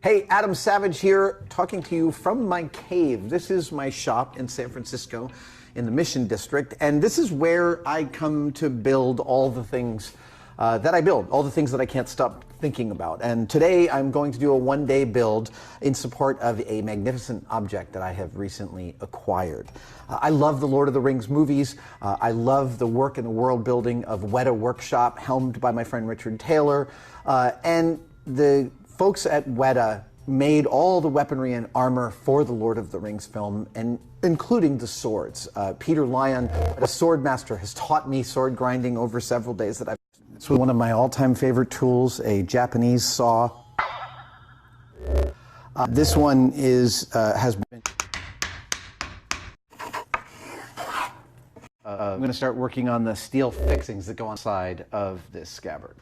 Hey, Adam Savage here, talking to you from my cave. This is my shop in San Francisco in the Mission District, and this is where I come to build all the things that I build, all the things that I can't stop thinking about. And today I'm going to do a one-day build in support of a magnificent object that I have recently acquired. I love the Lord of the Rings movies. I love the work and the world building of Weta Workshop, helmed by my friend Richard Taylor. And the folks at Weta made all the weaponry and armor for the Lord of the Rings film, and including the swords. Peter Lyon, a sword master, has taught me sword grinding over several days that I've. It's one of my all-time favorite tools, a Japanese saw. This one has been. I'm going to start working on the steel fixings that go on the side of this scabbard.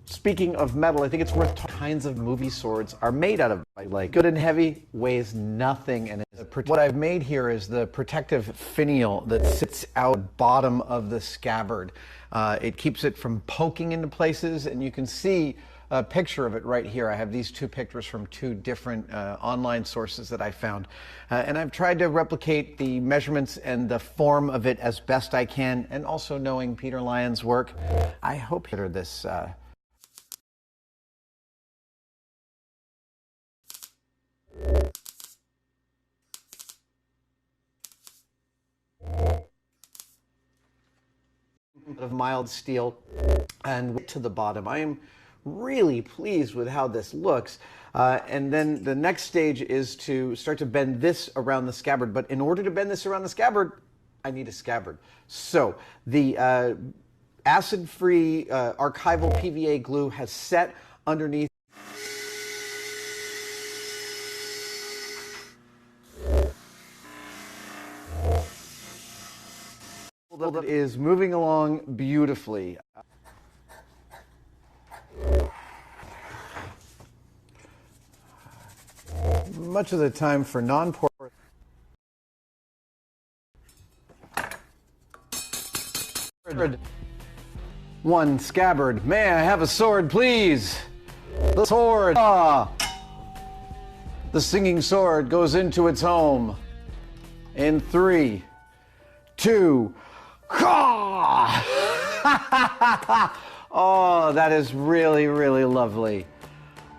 Speaking of metal, I think it's worth kinds of movie swords are made out of, like, good and heavy, weighs nothing, and what I've made here is the protective finial that sits out bottom of the scabbard. It keeps it from poking into places, and you can see a picture of it right here. I have these two pictures from two different online sources that I found, and I've tried to replicate the measurements and the form of it as best I can, and also knowing Peter Lyon's work, I hope this. Of mild steel and to the bottom. I am really pleased with how this looks. And then the next stage is to start to bend this around the scabbard. But in order to bend this around the scabbard, I need a scabbard. So the acid-free archival PVA glue has set underneath. That is moving along beautifully. Much of the time for non-porous. One scabbard. May I have a sword, please? The sword. Ah! The singing sword goes into its home. In 3, 2. Oh, that is really, really lovely.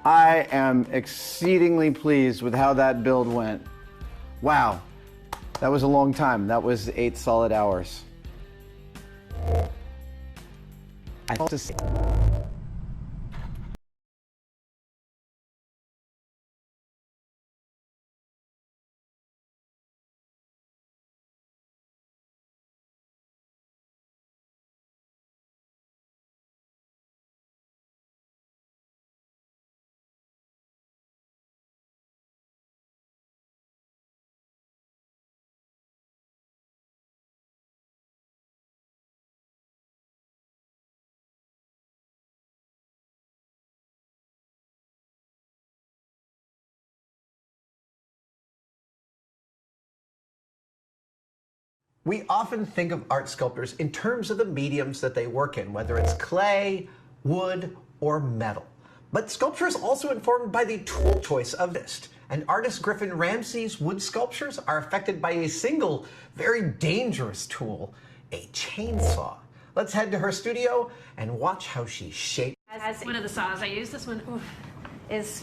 I am exceedingly pleased with how that build went. Wow, that was a long time. That was 8 solid hours. I have to say. We often think of art sculptors in terms of the mediums that they work in, whether it's clay, wood, or metal. But sculpture is also informed by the tool choice of artist. And artist Griffin Ramsey's wood sculptures are affected by a single, very dangerous tool, a chainsaw. Let's head to her studio and watch how she shapes. As one of the saws I use, this one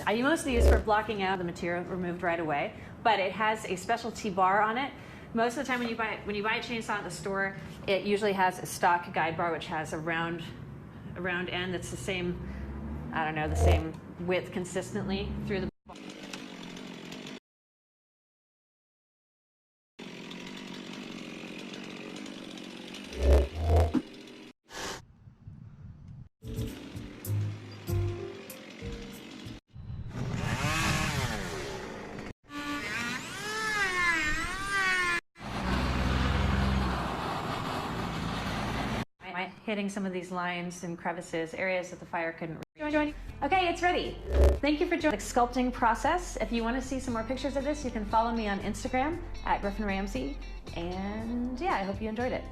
I mostly use for blocking out the material removed right away, but it has a specialty bar on it. Most of the time when you buy a chainsaw at the store, it usually has a stock guide bar which has a round end that's the same, I don't know, the same width consistently through the bar. Hitting some of these lines and crevices, areas that the fire couldn't reach. Okay, it's ready. Thank you for joining the sculpting process. If you want to see some more pictures of this, you can follow me on Instagram at Griffin Ramsey. And yeah, I hope you enjoyed it.